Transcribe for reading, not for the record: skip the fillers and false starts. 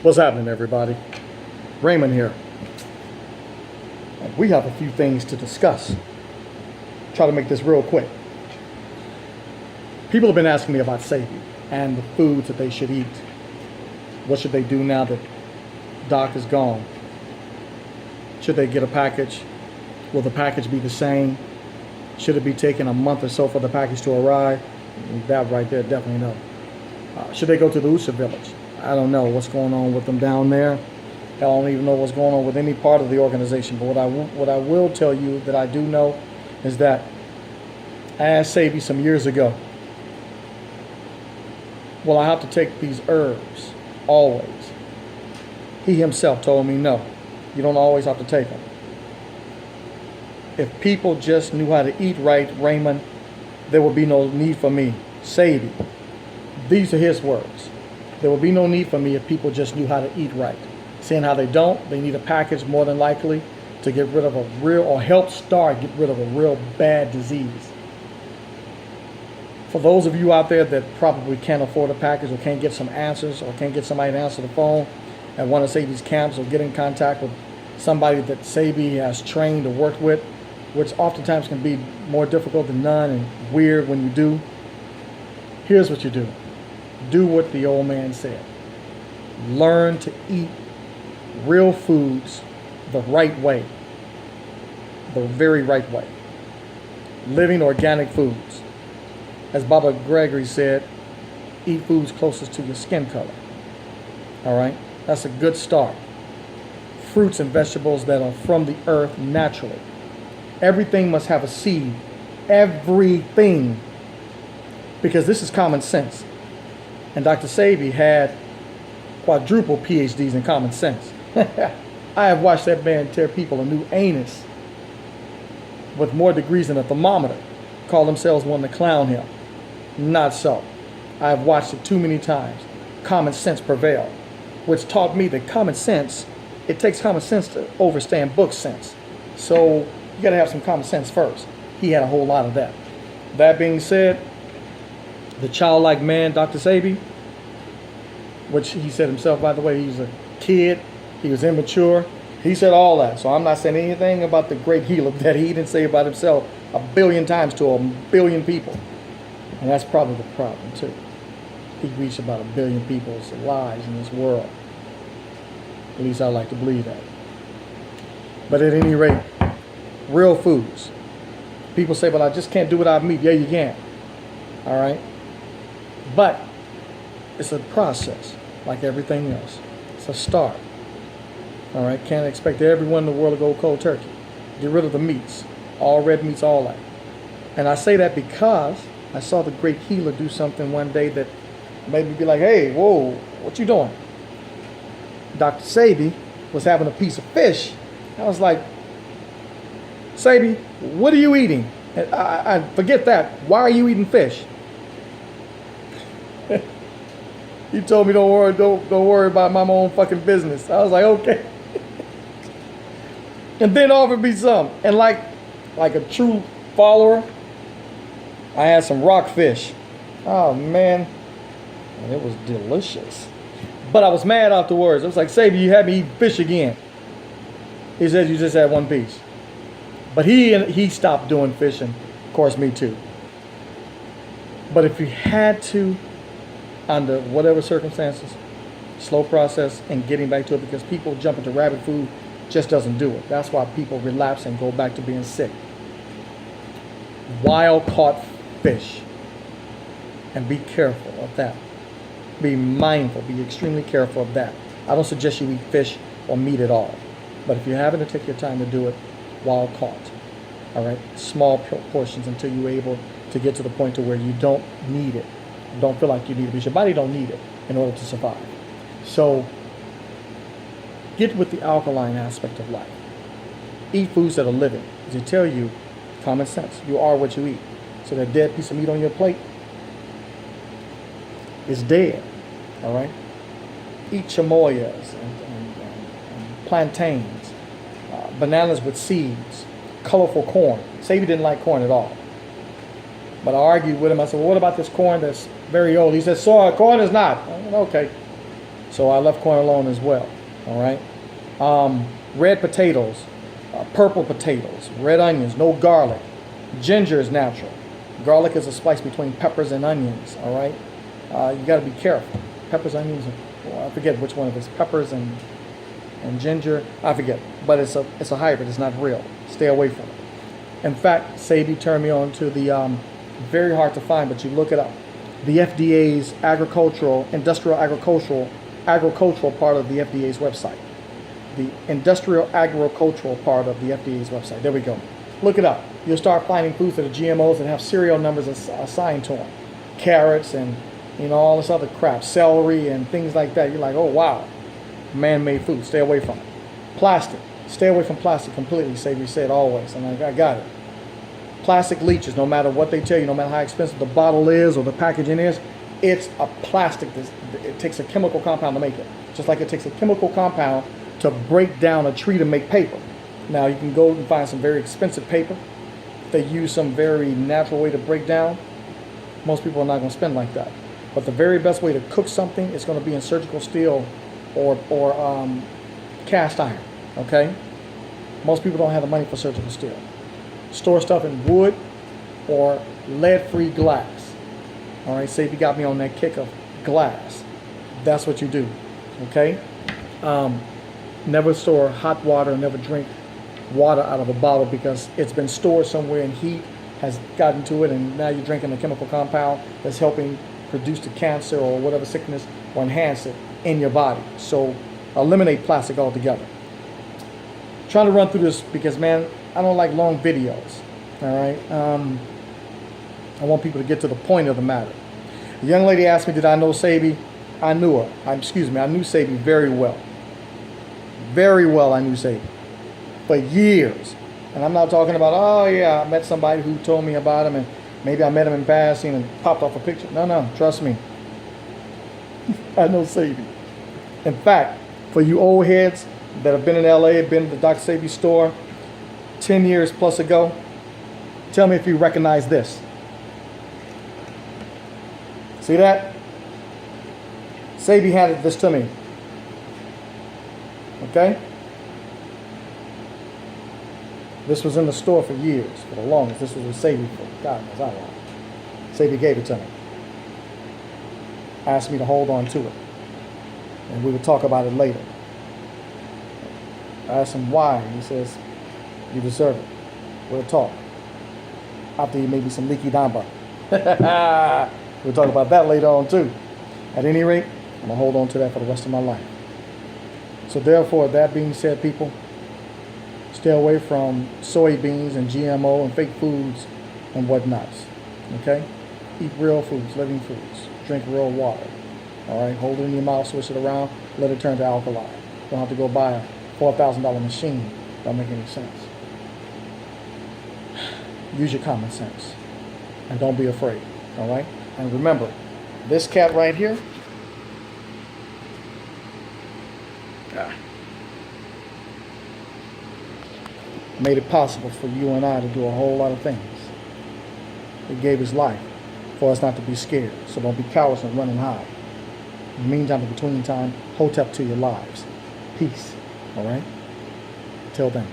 What's happening, everybody? Raymond here. We have a few things to discuss. Try to make this real quick. People have been asking me about Sebi and the foods that they should eat. What should they do now that Doc is gone? Should they get a package? Will the package be the same? Should it be taking a month or so for the package to arrive? That right there, definitely no. Should they go to the USA village? I don't know what's going on with them down there. I don't even know what's going on with any part of the organization. But what I will tell you that I do know is that I asked Sebi some years ago, will I have to take these herbs always? He himself told me no, you don't always have to take them. If people just knew how to eat right, Raymond, there would be no need for me. Sebi, these are his words. There would be no need for me if people just knew how to eat right. Seeing how they don't, they need a package more than likely to get rid of a real, or help start get rid of a real bad disease. For those of you out there that probably can't afford a package or can't get some answers or can't get somebody to answer the phone at one of Sebi's camps or get in contact with somebody that Sebi has trained or worked with, which oftentimes can be more difficult than none and weird when you do, here's what you do. Do what the old man said. Learn to eat real foods the right way. The very right way. Living organic foods. As Baba Gregory said, eat foods closest to your skin color. All right? That's a good start. Fruits and vegetables that are from the earth naturally. Everything must have a seed. Everything. Because this is common sense. And Dr. Sebi had quadruple PhDs in common sense. I have watched that man tear people a new anus with more degrees than a thermometer. Call themselves one to clown him. Not so. I have watched it too many times. Common sense prevailed, which taught me that common sense, it takes common sense to overstand book sense. So you got to have some common sense first. He had a whole lot of that. That being said, the childlike man, Dr. Sebi, which he said himself, by the way, he was a kid, he was immature. He said all that. So I'm not saying anything about the great healer that he didn't say about himself 1 billion times to 1 billion people. And that's probably the problem too. He reached about 1 billion people's lives in this world. At least I like to believe that. But at any rate, real foods. People say, but I just can't do without meat. Yeah, you can. All right. But it's a process, like everything else. It's a start. All right. Can't expect everyone in the world to go cold turkey. Get rid of the meats, all red meats, all that. And I say that because I saw the great healer do something one day that made me be like, hey, whoa, what you doing? Dr. Sebi was having a piece of fish. I was like, Sebi, what are you eating? And I forget that. Why are you eating fish? He told me, don't worry about my own fucking business. I was like, okay. And then offered me some. And like a true follower, I had some rockfish. Oh man, and it was delicious. But I was mad afterwards. I was like, Sebi, you had me eat fish again. He said, you just had one piece. But he stopped doing fish, and of course me too. But if you had to, under whatever circumstances, slow process and getting back to it, because people jump into rabbit food just doesn't do it. That's why people relapse and go back to being sick. Wild caught fish. And be careful of that. Be mindful, be extremely careful of that. I don't suggest you eat fish or meat at all. But if you're having to take your time to do it, wild caught. All right? Small portions until you're able to get to the point to where you don't need it. Don't feel like you need it, because your body don't need it in order to survive. So get with the alkaline aspect of life. Eat foods that are living. As they tell you, common sense, you are what you eat. So that dead piece of meat on your plate is dead. All right? Eat chamoyas and plantains, bananas with seeds, colorful corn. Sebi didn't like corn at all. But I argued with him. I said, well, what about this corn that's very old? He said, corn is not. I said, okay. So I left corn alone as well. All right. Red potatoes, purple potatoes, red onions, no garlic. Ginger is natural. Garlic is a spice between peppers and onions. All right. You got to be careful. Peppers, onions. Well, I forget which one of it is. Peppers and ginger. I forget. But it's a hybrid. It's not real. Stay away from it. In fact, Sebi turned me on to the very hard to find, but you look it up. The FDA's industrial agricultural part of the FDA's website. The industrial agricultural part of the FDA's website. There we go. Look it up. You'll start finding foods that are GMOs and have serial numbers assigned to them. Carrots and all this other crap, celery and things like that. You're like, oh wow, man-made food. Stay away from it. Plastic. Stay away from plastic completely. Sebi said always, and I got it. Plastic leaches. No matter what they tell you, no matter how expensive the bottle is or the packaging is, it's a plastic. It takes a chemical compound to make it. Just like it takes a chemical compound to break down a tree to make paper. Now you can go and find some very expensive paper. If they use some very natural way to break down, most people are not going to spend like that. But the very best way to cook something is going to be in surgical steel or cast iron. Okay? Most people don't have the money for surgical steel. Store stuff in wood or lead-free glass. All right, Sebi got me on that kick of glass. That's what you do. Okay? Never store hot water. Never drink water out of a bottle because it's been stored somewhere and heat has gotten to it, and now you're drinking a chemical compound that's helping produce the cancer or whatever sickness or enhance it in your body. So eliminate plastic altogether. Trying to run through this because, man, I don't like long videos. All right. I want people to get to the point of the matter. The young lady asked me, did I know Sebi? I knew her. I knew Sebi very well. Very well, I knew Sebi. For years. And I'm not talking about, oh yeah, I met somebody who told me about him and maybe I met him in passing and popped off a picture. No, trust me. I know Sebi. In fact, for you old heads that have been in LA, been to the Dr. Sebi store 10 years plus ago, tell me if you recognize this. See that? Sebi handed this to me. Okay? This was in the store for years, for the longest. This was with Sebi for God knows how long. Sebi gave it to me. Asked me to hold on to it. And we would talk about it later. I asked him why. He says, you deserve it. We'll talk. After he made me some leaky damba. We'll talk about that later on too. At any rate, I'm going to hold on to that for the rest of my life. So therefore, that being said, people, stay away from soybeans and GMO and fake foods and whatnots. Okay? Eat real foods, living foods. Drink real water. All right? Hold it in your mouth, switch it around, let it turn to alkali. Don't have to go buy a $4,000 machine. Don't make any sense. Use your common sense. And don't be afraid. All right? And remember, this cat right here, made it possible for you and I to do a whole lot of things. He gave his life for us not to be scared. So don't be cowards and run and hide. In the meantime, in between time, hotep to your lives. Peace. All right? Till then.